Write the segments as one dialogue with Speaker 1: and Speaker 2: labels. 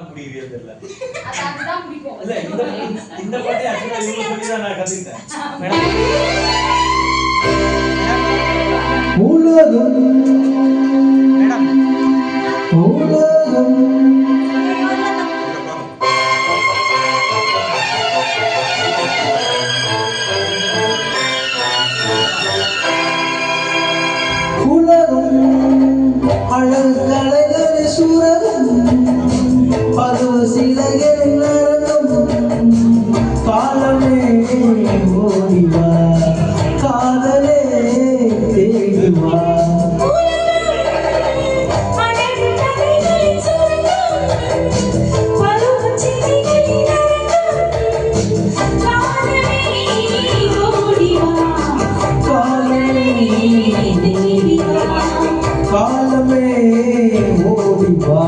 Speaker 1: முடியவே தெரியல.
Speaker 2: அதுதான் பிடிக்கும்.
Speaker 1: இல்ல இந்த பாட்டு actually இவங்க சொல்லி தான் நான் கத்துக்கிட்டேன். மேடம்
Speaker 3: உலகம்
Speaker 1: மேடம்
Speaker 3: உலகம் அழகழகரை சுரகம் பருவ சிலைகள் நரகம் காலமே ஓடிவா காதலே தேடிவா காலமே ஓடிவா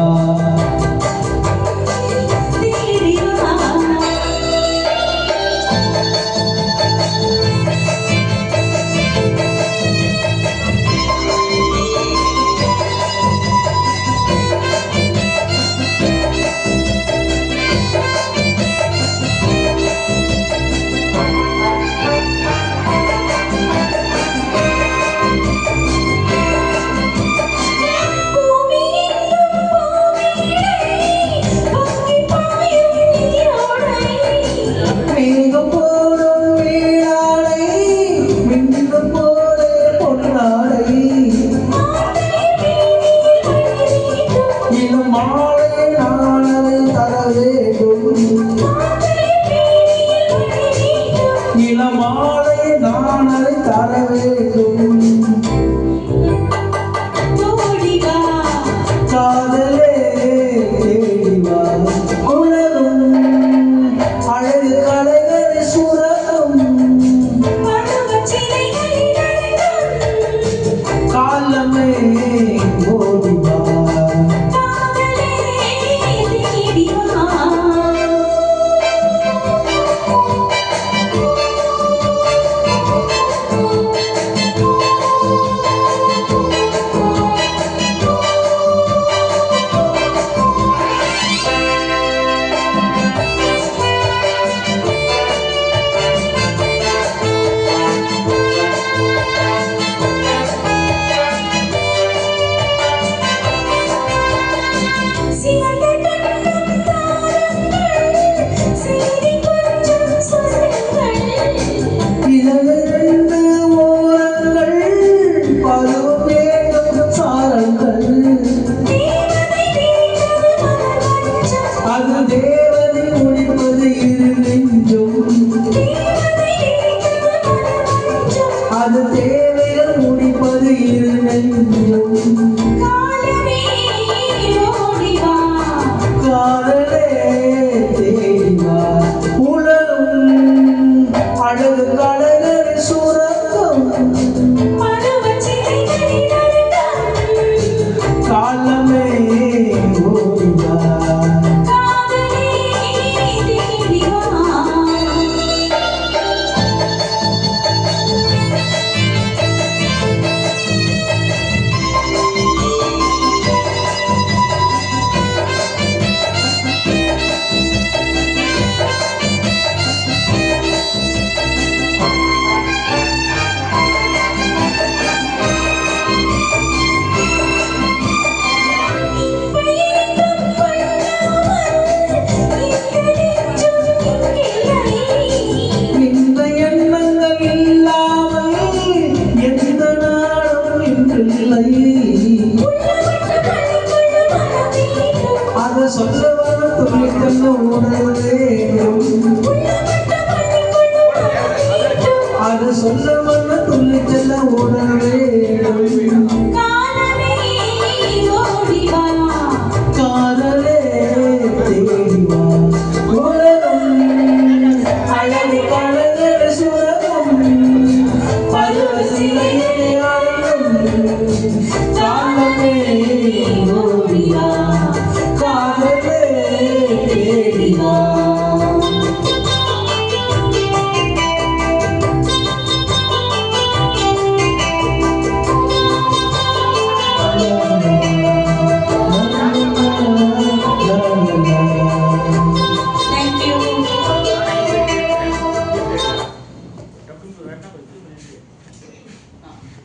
Speaker 3: இளமாலை நாணலை தர வேண்டும் காதலே தேடிவா உலகம் அழகு கலைகளை சுரகம் காலமே ஓடிவா அது தேவைகள் முடிப்பது இரு நெஞ்சம் காதலே தேடிவா உலகம் அழகு கலைகளை சுரக்கம் காலமே ஓடிவா அது சொல்லவன துணித்தன்ன உணர்வு வேண்டும் அது சொல்லவன துணித்தன்ன உணர்வு வேண்டும் காதலே தேடிவா உலகம் அழகு கலைகளை சுரகம் பருவ சிலைகளை அழகும் காலமே ஓடிவா காதலே தேடிவா
Speaker 4: கரெக்டாக போயிடுச்சு